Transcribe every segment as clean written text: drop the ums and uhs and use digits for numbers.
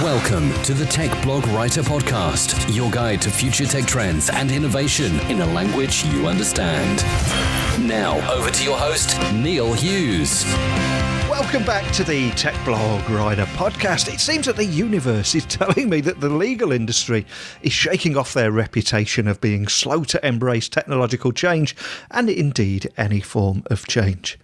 Welcome to the Tech Blog Writer Podcast, your guide to future tech trends and innovation in a language you understand. Now, over to your host, Neil Hughes. Welcome back to the Tech Blog Writer Podcast. It seems that the universe is telling me that the legal industry is shaking off their reputation of being slow to embrace technological change and indeed any form of change.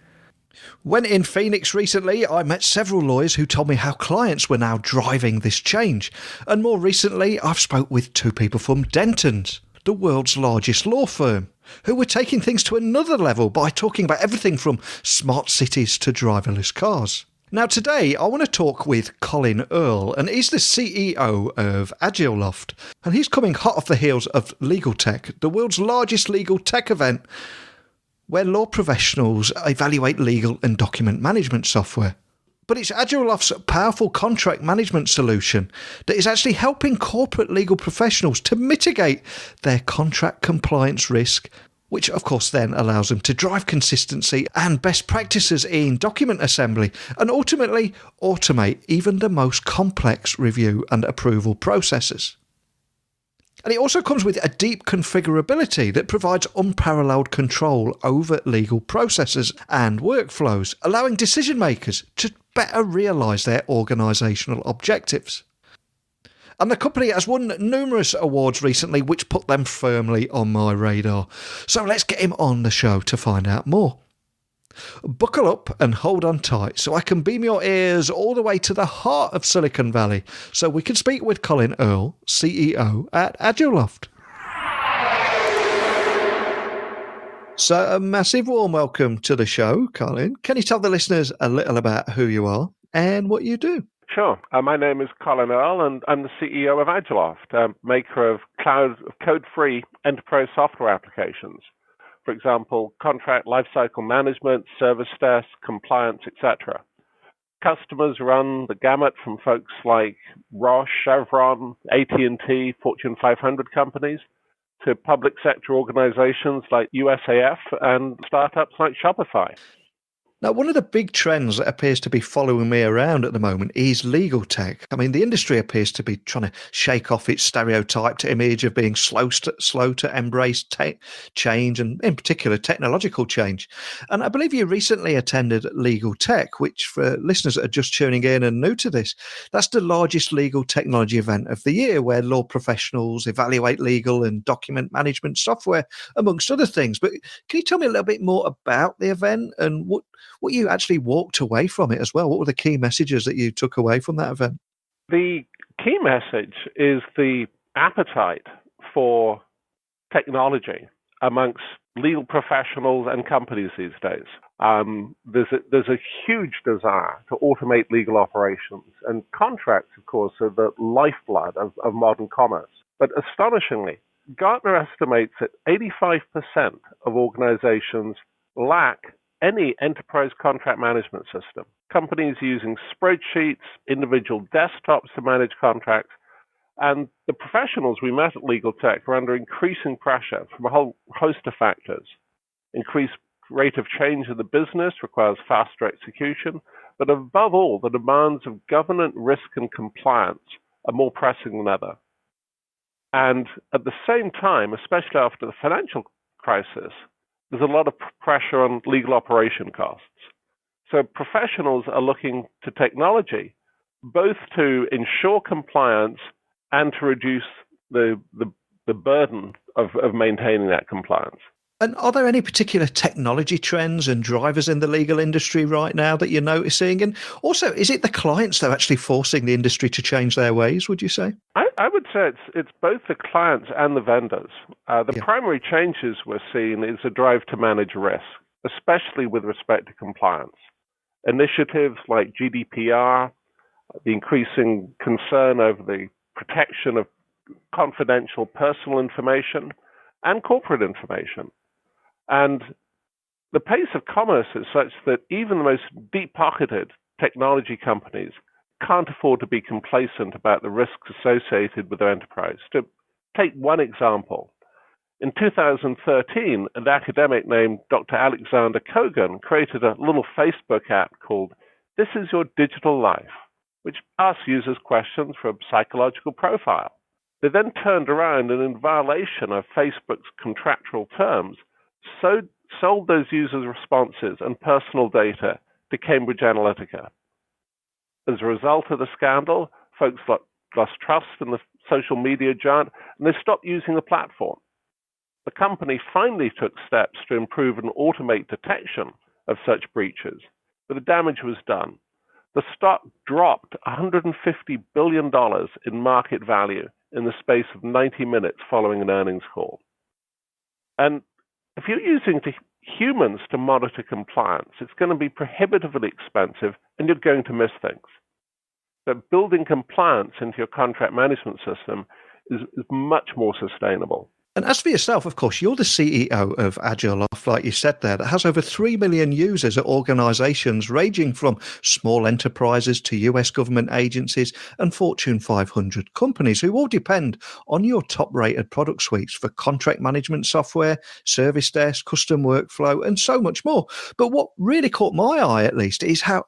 When in Phoenix recently, I met several lawyers who told me how clients were now driving this change. And more recently, I've spoke with two people from Dentons, the world's largest law firm, who were taking things to another level by talking about everything from smart cities to driverless cars. Now today, I want to talk with Colin Earle, and he's the CEO of Agiloft. And he's coming hot off the heels of Legal Tech, the world's largest legal tech event, where law professionals evaluate legal and document management software. But it's Agiloft's powerful contract management solution that is actually helping corporate legal professionals to mitigate their contract compliance risk, which of course then allows them to drive consistency and best practices in document assembly and ultimately automate even the most complex review and approval processes. And it also comes with a deep configurability that provides unparalleled control over legal processes and workflows, allowing decision makers to better realise their organisational objectives. And the company has won numerous awards recently, which put them firmly on my radar. So let's get him on the show to find out more. Buckle up and hold on tight so I can beam your ears all the way to the heart of Silicon Valley so we can speak with Colin Earle, CEO at Agiloft. So a massive warm welcome to the show, Colin. Can you tell the listeners a little about who you are and what you do? Sure. My name is Colin Earle, and I'm the CEO of Agiloft, a maker of code-free enterprise software applications. For example, contract lifecycle management, service desk, compliance, etc. Customers run the gamut from folks like Roche, Chevron, AT&T, Fortune 500 companies, to public sector organizations like USAF and startups like Shopify. Now, one of the big trends that appears to be following me around at the moment is legal tech. I mean, the industry appears to be trying to shake off its stereotyped image of being slow to embrace change, and in particular, technological change. And I believe you recently attended Legal Tech, which for listeners that are just tuning in and new to this, that's the largest legal technology event of the year, where law professionals evaluate legal and document management software, amongst other things. But can you tell me a little bit more about the event and what you actually walked away from it as well? What were the key messages that you took away from that event? The key message is the appetite for technology amongst legal professionals and companies these days. There's a huge desire to automate legal operations, and contracts, of course, are the lifeblood of modern commerce. But astonishingly, Gartner estimates that 85% of organizations lack any enterprise contract management system. Companies using spreadsheets, individual desktops to manage contracts, and the professionals we met at Legal Tech are under increasing pressure from a whole host of factors. Increased rate of change in the business requires faster execution, but above all, the demands of governance, risk, and compliance are more pressing than ever. And at the same time, especially after the financial crisis, there's a lot of pressure on legal operation costs. So professionals are looking to technology both to ensure compliance and to reduce the burden of maintaining that compliance. And are there any particular technology trends and drivers in the legal industry right now that you're noticing? And also, is it the clients that are actually forcing the industry to change their ways, would you say? I would say it's both the clients and the vendors. The primary changes we're seeing is a drive to manage risk, especially with respect to compliance. Initiatives like GDPR, the increasing concern over the protection of confidential personal information and corporate information. And the pace of commerce is such that even the most deep-pocketed technology companies can't afford to be complacent about the risks associated with their enterprise. To take one example, in 2013, an academic named Dr. Alexander Kogan created a little Facebook app called This Is Your Digital Life. which asks users questions for a psychological profile. They then turned around and, in violation of Facebook's contractual terms, sold those users' responses and personal data to Cambridge Analytica. As a result of the scandal, folks lost trust in the social media giant, and they stopped using the platform. The company finally took steps to improve and automate detection of such breaches, but the damage was done. The stock dropped $150 billion in market value in the space of 90 minutes following an earnings call. And if you're using humans to monitor compliance, it's going to be prohibitively expensive and you're going to miss things. But building compliance into your contract management system is much more sustainable. And as for yourself, of course, you're the CEO of Agiloft, like you said there, that has over 3 million users at organisations ranging from small enterprises to US government agencies and Fortune 500 companies who all depend on your top-rated product suites for contract management software, service desk, custom workflow, and so much more. But what really caught my eye, at least, is how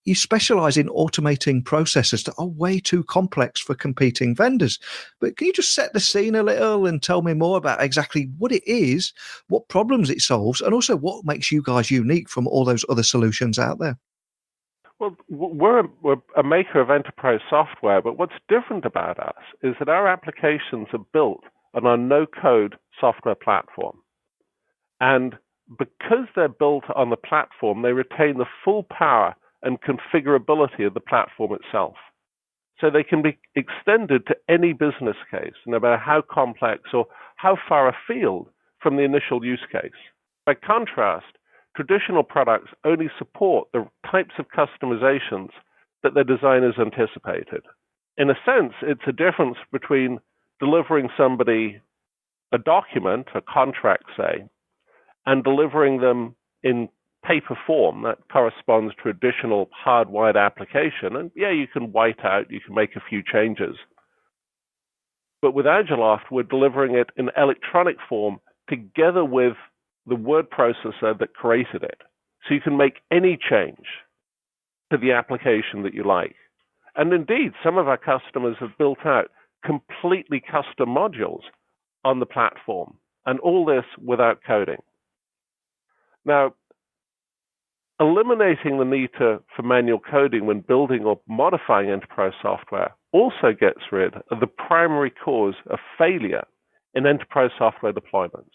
you specialise in automating processes that are way too complex for competing vendors. But can you just set the scene a little and tell me more about exactly what it is, what problems it solves, and also what makes you guys unique from all those other solutions out there? Well, we're a maker of enterprise software, but what's different about us is that our applications are built on our no-code software platform. And because they're built on the platform, they retain the full power and configurability of the platform itself. So they can be extended to any business case, no matter how complex or how far afield from the initial use case. By contrast, traditional products only support the types of customizations that their designers anticipated. In a sense, it's a difference between delivering somebody a document, a contract, say, and delivering them in paper form that corresponds to additional hardwired application. And yeah, you can white out, you can make a few changes. But with Agiloft, we're delivering it in electronic form together with the word processor that created it. So you can make any change to the application that you like. And indeed, some of our customers have built out completely custom modules on the platform, and all this without coding. Now, eliminating the need for manual coding when building or modifying enterprise software also gets rid of the primary cause of failure in enterprise software deployments.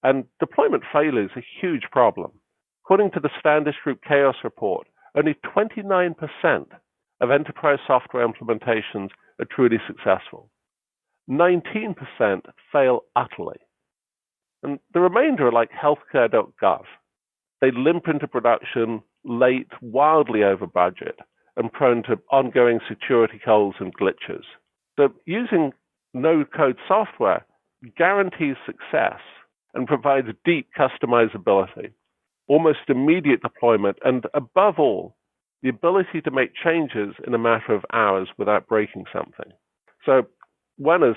And deployment failure is a huge problem. According to the Standish Group Chaos Report, only 29% of enterprise software implementations are truly successful. 19% fail utterly. And the remainder are like healthcare.gov. They limp into production late, wildly over budget, and prone to ongoing security holes and glitches. So using no-code software guarantees success and provides deep customizability, almost immediate deployment, and above all, the ability to make changes in a matter of hours without breaking something. So when, as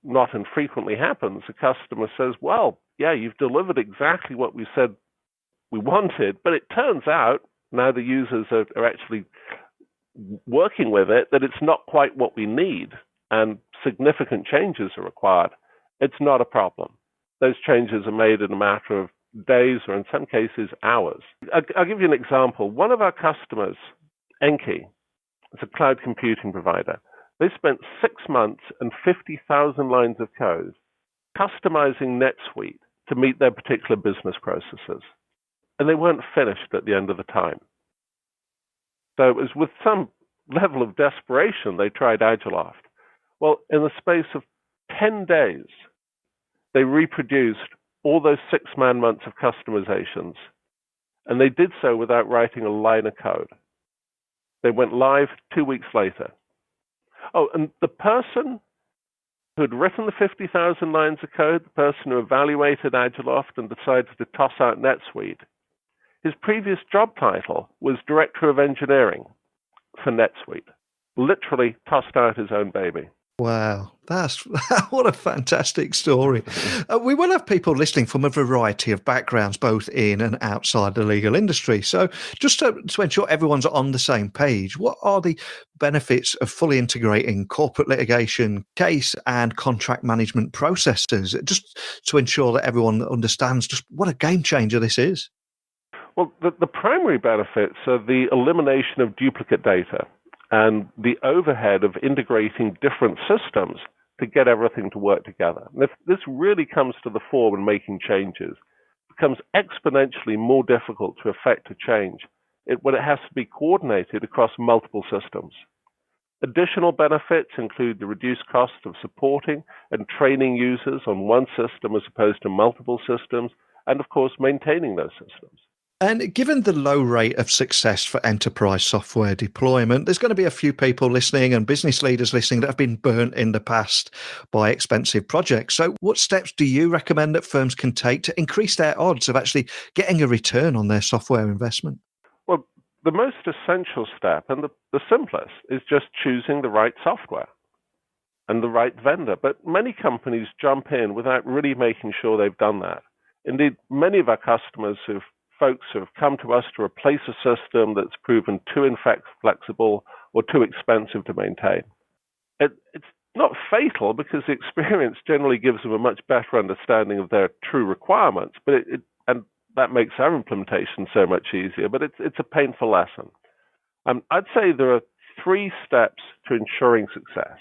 not infrequently happens, a customer says, well, yeah, you've delivered exactly what we said we wanted, but it turns out, now the users are actually working with it, that it's not quite what we need and significant changes are required. It's not a problem. Those changes are made in a matter of days or in some cases hours. I'll give you an example. One of our customers, Enki, it's a cloud computing provider. They spent 6 months and 50,000 lines of code customizing NetSuite to meet their particular business processes. And they weren't finished at the end of the time. So it was with some level of desperation they tried Agiloft. Well, in the space of 10 days, they reproduced all those 6 man-months of customizations, and they did so without writing a line of code. They went live 2 weeks later. Oh, and the person who had written the 50,000 lines of code, the person who evaluated Agiloft and decided to toss out NetSuite, his previous job title was Director of Engineering for NetSuite. Literally tossed out his own baby. Wow, that's what a fantastic story. We will have people listening from a variety of backgrounds, both in and outside the legal industry. So just to ensure everyone's on the same page, what are the benefits of fully integrating corporate litigation, case and contract management processes, just to ensure that everyone understands just what a game changer this is? Well, the primary benefits are the elimination of duplicate data and the overhead of integrating different systems to get everything to work together. And if this really comes to the fore when making changes, it becomes exponentially more difficult to effect a change when it has to be coordinated across multiple systems. Additional benefits include the reduced cost of supporting and training users on one system as opposed to multiple systems, and of course, maintaining those systems. And given the low rate of success for enterprise software deployment, there's going to be a few people listening and business leaders listening that have been burnt in the past by expensive projects. So what steps do you recommend that firms can take to increase their odds of actually getting a return on their software investment? Well, the most essential step and the simplest is just choosing the right software and the right vendor. But many companies jump in without really making sure they've done that. Indeed, many of our customers folks who have come to us to replace a system that's proven too inflexible or too expensive to maintain. It's not fatal because the experience generally gives them a much better understanding of their true requirements, but and that makes our implementation so much easier, but it's a painful lesson. I'd say there are 3 steps to ensuring success.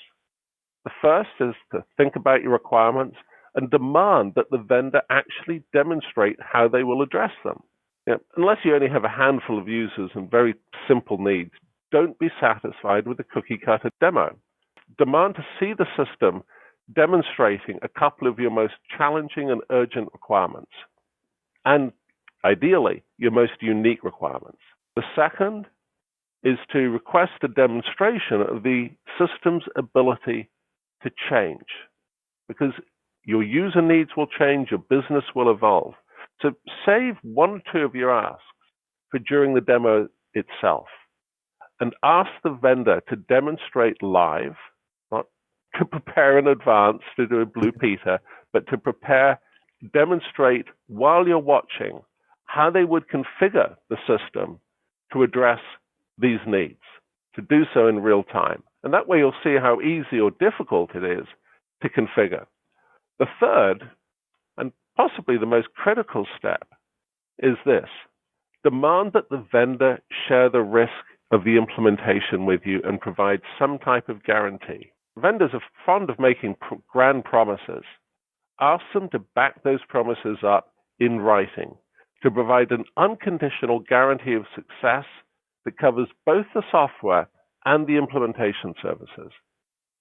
The first is to think about your requirements and demand that the vendor actually demonstrate how they will address them. Unless you only have a handful of users and very simple needs, don't be satisfied with a cookie-cutter demo. Demand to see the system demonstrating a couple of your most challenging and urgent requirements, and ideally, your most unique requirements. The second is to request a demonstration of the system's ability to change, because your user needs will change, your business will evolve. So save 1 or 2 of your asks for during the demo itself and ask the vendor to demonstrate live, not to prepare in advance to do a Blue Peter, but to demonstrate while you're watching how they would configure the system to address these needs, to do so in real time. And that way you'll see how easy or difficult it is to configure. The third, and possibly the most critical step, is this: demand that the vendor share the risk of the implementation with you and provide some type of guarantee. Vendors are fond of making grand promises. Ask them to back those promises up in writing, to provide an unconditional guarantee of success that covers both the software and the implementation services.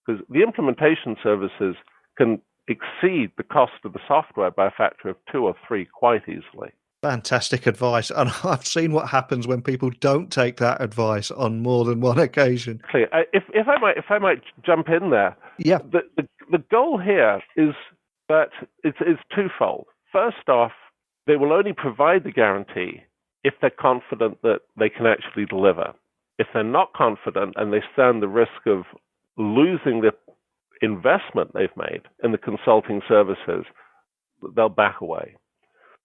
Because the implementation services can exceed the cost of the software by a factor of 2 or 3 quite easily. Fantastic advice. And I've seen what happens when people don't take that advice on more than one occasion. If I might jump in there, yeah. The goal here is that it's twofold. First off, they will only provide the guarantee if they're confident that they can actually deliver. If they're not confident and they stand the risk of losing the investment they've made in the consulting services, they'll back away.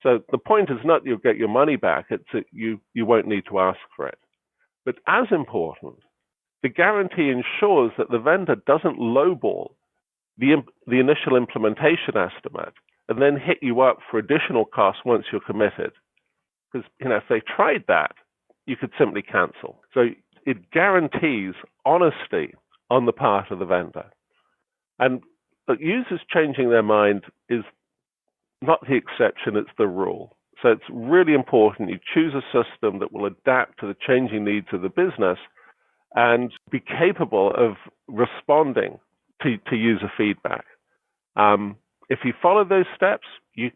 So the point is not you'll get your money back, it's that you won't need to ask for it. But as important, the guarantee ensures that the vendor doesn't lowball the initial implementation estimate and then hit you up for additional costs once you're committed. Because if they tried that, you could simply cancel. So it guarantees honesty on the part of the vendor. And users changing their mind is not the exception, it's the rule. So it's really important you choose a system that will adapt to the changing needs of the business and be capable of responding to user feedback. If you follow those steps, you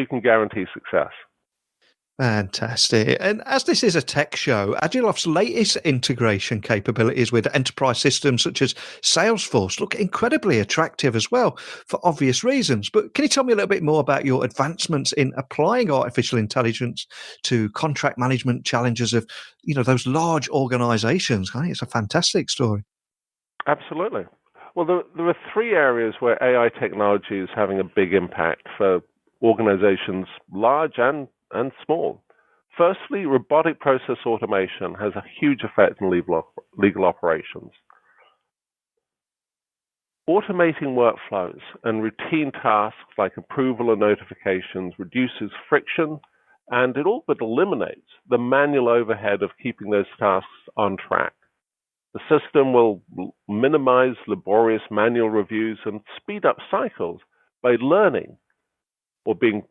can guarantee success. Fantastic. And as this is a tech show, Agiloft's latest integration capabilities with enterprise systems such as Salesforce look incredibly attractive as well, for obvious reasons. But can you tell me a little bit more about your advancements in applying artificial intelligence to contract management challenges of, those large organizations? I think it's a fantastic story. Absolutely. Well, there are three areas where AI technology is having a big impact for organizations large and small. Firstly, robotic process automation has a huge effect on legal operations. Automating workflows and routine tasks like approval and notifications reduces friction, and it all but eliminates the manual overhead of keeping those tasks on track. The system will minimize laborious manual reviews and speed up cycles by learning or being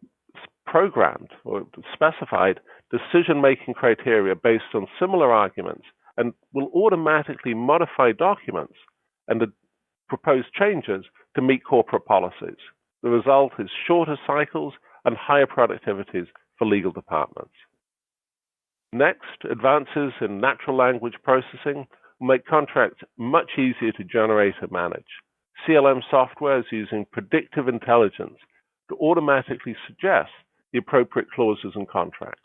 programmed or specified decision-making criteria based on similar arguments, and will automatically modify documents and propose changes to meet corporate policies. The result is shorter cycles and higher productivities for legal departments. Next, advances in natural language processing will make contracts much easier to generate and manage. CLM software is using predictive intelligence to automatically suggest the appropriate clauses in contracts.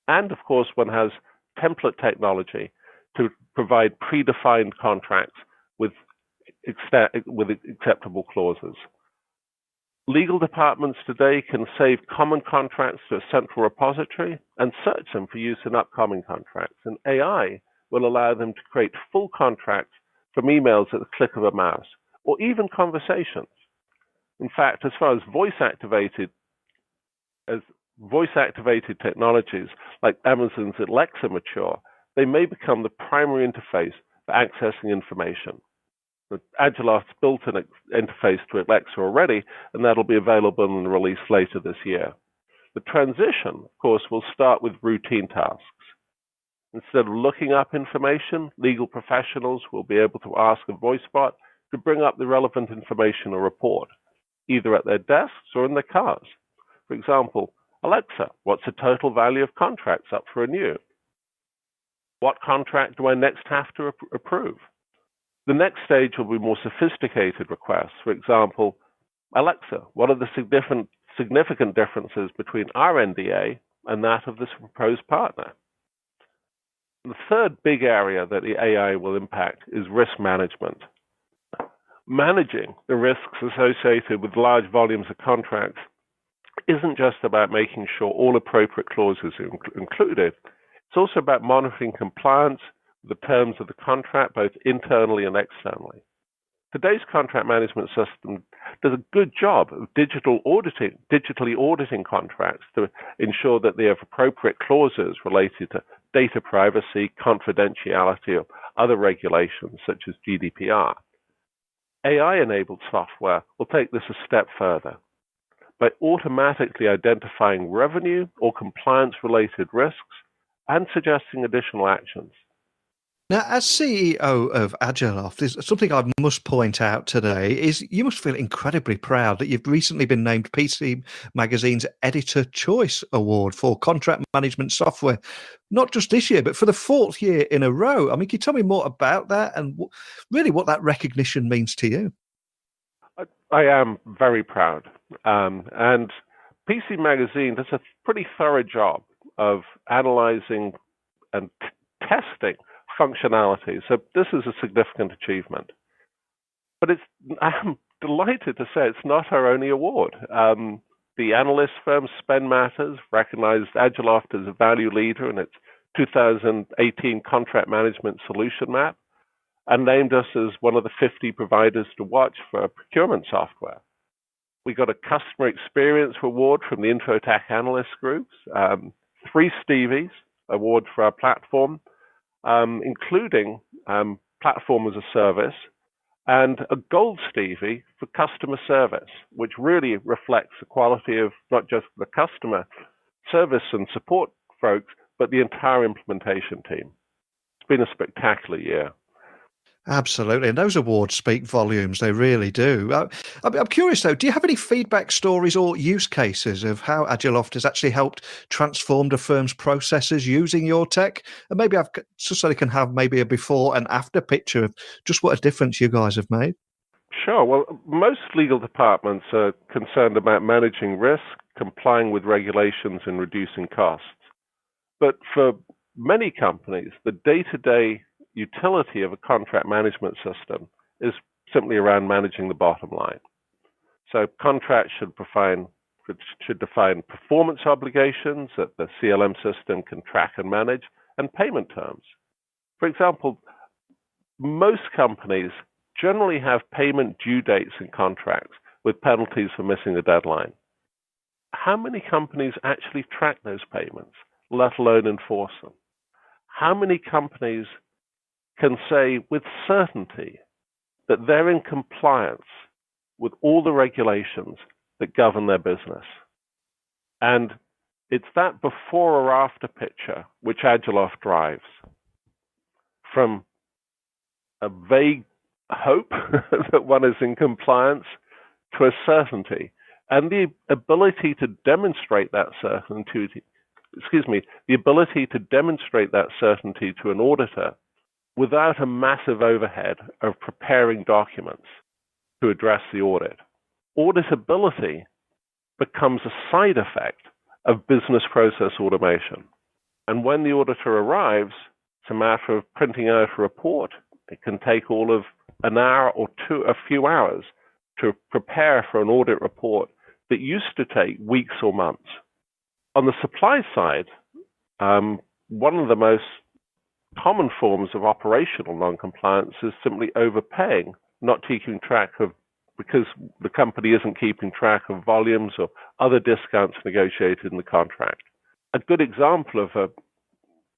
And of course, one has template technology to provide predefined contracts with acceptable clauses. Legal departments today can save common contracts to a central repository and search them for use in upcoming contracts. And AI will allow them to create full contracts from emails at the click of a mouse, or even conversations. In fact, as far as voice-activated technologies like Amazon's Alexa mature, they may become the primary interface for accessing information. Agiloft's built an interface to Alexa already, and that'll be available in the release later this year. The transition, of course, will start with routine tasks. Instead of looking up information, legal professionals will be able to ask a voice bot to bring up the relevant information or report, either at their desks or in their cars. For example, Alexa, what's the total value of contracts up for renew? What contract do I next have to approve? The next stage will be more sophisticated requests. For example, Alexa, what are the significant differences between our NDA and that of this proposed partner? The third big area that the AI will impact is risk management. Managing the risks associated with large volumes of contracts isn't just about making sure all appropriate clauses are included. It's also about monitoring compliance with the terms of the contract, both internally and externally. Today's contract management system does a good job of digitally auditing contracts to ensure that they have appropriate clauses related to data privacy, confidentiality, or other regulations such as GDPR. AI-enabled software will take this a step further by automatically identifying revenue or compliance-related risks and suggesting additional actions. Now, as CEO of Agiloft, there's something I must point out today is you must feel incredibly proud that you've recently been named PC Magazine's Editor Choice Award for contract management software, not just this year, but for the fourth year in a row. I mean, can you tell me more about that and really what that recognition means to you? I am very proud. And PC Magazine does a pretty thorough job of analyzing and testing functionality. So this is a significant achievement. But I'm delighted to say it's not our only award. The analyst firm Spend Matters recognized Agiloft as a value leader in its 2018 contract management solution map and named us as one of the 50 providers to watch for procurement software. We got a customer experience award from the Infotech analyst groups, 3 Stevies award for our platform, including platform as a service, and a gold Stevie for customer service, which really reflects the quality of not just the customer service and support folks, but the entire implementation team. It's been a spectacular year. Absolutely. And those awards speak volumes. They really do. I'm curious, though, do you have any feedback stories or use cases of how Agiloft has actually helped transform the firm's processes using your tech? And maybe just so they can have maybe a before and after picture of just what a difference you guys have made. Sure. Well, most legal departments are concerned about managing risk, complying with regulations, and reducing costs. But for many companies, the day-to-day utility of a contract management system is simply around managing the bottom line. So contracts should define performance obligations that the CLM system can track and manage, and payment terms. For example, most companies generally have payment due dates in contracts with penalties for missing the deadline. How many companies actually track those payments, let alone enforce them? How many companies can say with certainty that they're in compliance with all the regulations that govern their business? And it's that before or after picture which Agiloft drives. From a vague hope that one is in compliance to a certainty, and the ability to demonstrate that certainty, to an auditor without a massive overhead of preparing documents to address the audit. Auditability becomes a side effect of business process automation. And when the auditor arrives, it's a matter of printing out a report. It can take all of an hour or two, a few hours, to prepare for an audit report that used to take weeks or months. On the supply side, one of the most common forms of operational non-compliance is simply overpaying, not keeping track of, because the company isn't keeping track of volumes or other discounts negotiated in the contract. A good example of a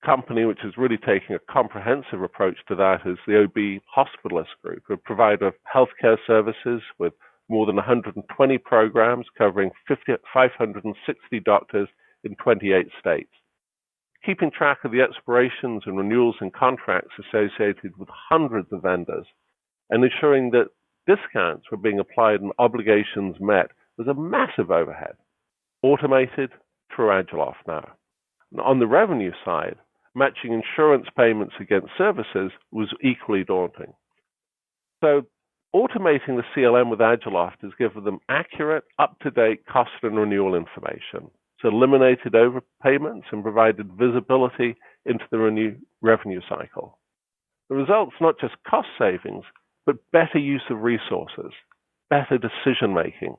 company which is really taking a comprehensive approach to that is the OB Hospitalist Group, a provider of healthcare services with more than 120 programs covering 560 doctors in 28 states. Keeping track of the expirations and renewals and contracts associated with hundreds of vendors and ensuring that discounts were being applied and obligations met was a massive overhead, automated through Agiloft now. On the revenue side, matching insurance payments against services was equally daunting. So automating the CLM with Agiloft has given them accurate, up-to-date cost and renewal information. It's eliminated overpayments and provided visibility into the revenue cycle. The result's not just cost savings, but better use of resources, better decision-making.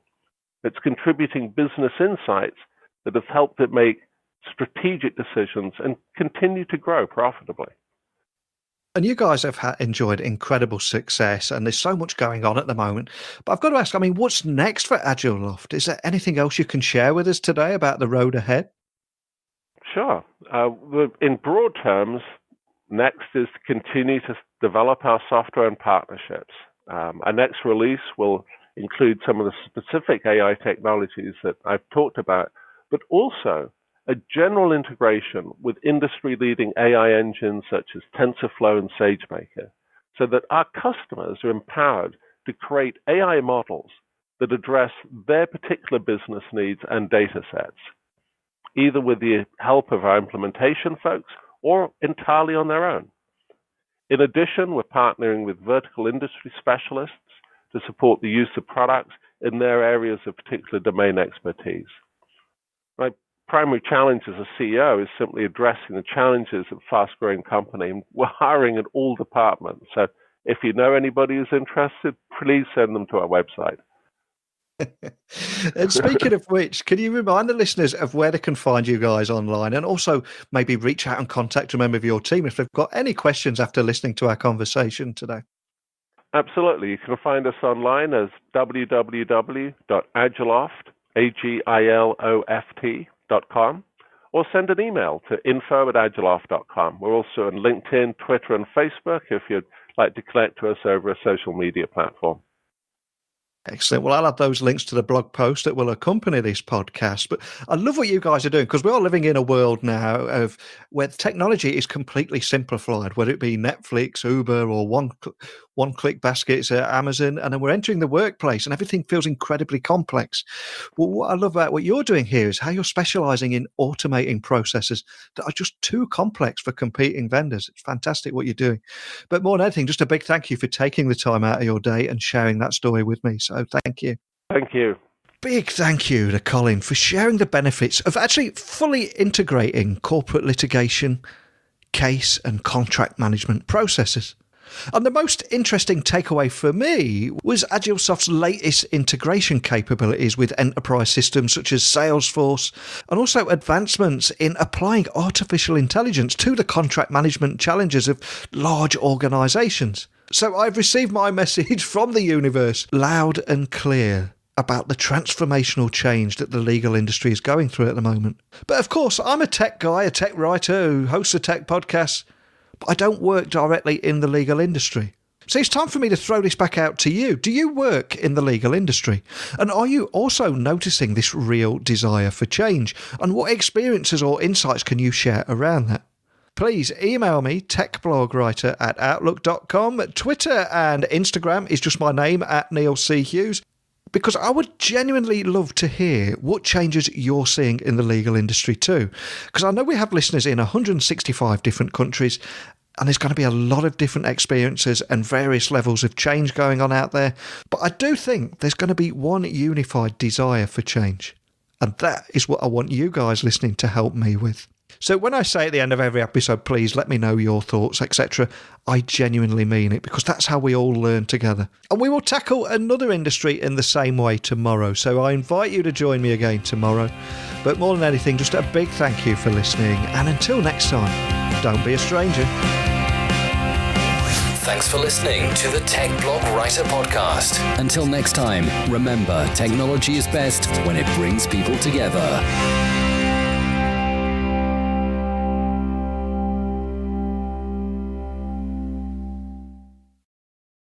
It's contributing business insights that have helped it make strategic decisions and continue to grow profitably. And you guys have enjoyed incredible success, and there's so much going on at the moment. But I've got to ask, what's next for Agiloft? Is there anything else you can share with us today about the road ahead? Sure. In broad terms, next is to continue to develop our software and partnerships. Our next release will include some of the specific AI technologies that I've talked about, but also a general integration with industry-leading AI engines such as TensorFlow and SageMaker, so that our customers are empowered to create AI models that address their particular business needs and data sets, either with the help of our implementation folks or entirely on their own. In addition, we're partnering with vertical industry specialists to support the use of products in their areas of particular domain expertise. My primary challenge as a CEO is simply addressing the challenges of a fast-growing company. We're hiring in all departments. So if you know anybody who's interested, please send them to our website. And speaking of which, can you remind the listeners of where they can find you guys online, and also maybe reach out and contact a member of your team if they've got any questions after listening to our conversation today? Absolutely. You can find us online as www.agiloft.com, or send an email to info@agiloft.com. We're also on LinkedIn, Twitter, and Facebook if you'd like to connect to us over a social media platform. Excellent. Well, I'll add those links to the blog post that will accompany this podcast. But I love what you guys are doing, because we're all living in a world now of where technology is completely simplified, whether it be Netflix, Uber, or one-click baskets at Amazon. And then we're entering the workplace and everything feels incredibly complex. Well, what I love about what you're doing here is how you're specializing in automating processes that are just too complex for competing vendors. It's fantastic what you're doing. But more than anything, just a big thank you for taking the time out of your day and sharing that story with me. So thank you. Thank you. Big thank you to Colin for sharing the benefits of actually fully integrating corporate litigation, case and contract management processes. And the most interesting takeaway for me was Agiloft's latest integration capabilities with enterprise systems such as Salesforce, and also advancements in applying artificial intelligence to the contract management challenges of large organisations. So I've received my message from the universe loud and clear about the transformational change that the legal industry is going through at the moment. But of course, I'm a tech guy, a tech writer who hosts a tech podcast, but I don't work directly in the legal industry. So it's time for me to throw this back out to you. Do you work in the legal industry? And are you also noticing this real desire for change? And what experiences or insights can you share around that? Please email me, techblogwriter@outlook.com. Twitter and Instagram is just my name, @NeilC.Hughes. Because I would genuinely love to hear what changes you're seeing in the legal industry too. Because I know we have listeners in 165 different countries, and there's going to be a lot of different experiences and various levels of change going on out there. But I do think there's going to be one unified desire for change. And that is what I want you guys listening to help me with. So when I say at the end of every episode, please let me know your thoughts, etc., I genuinely mean it, because that's how we all learn together. And we will tackle another industry in the same way tomorrow. So I invite you to join me again tomorrow. But more than anything, just a big thank you for listening. And until next time, don't be a stranger. Thanks for listening to the Tech Blog Writer Podcast. Until next time, remember, technology is best when it brings people together.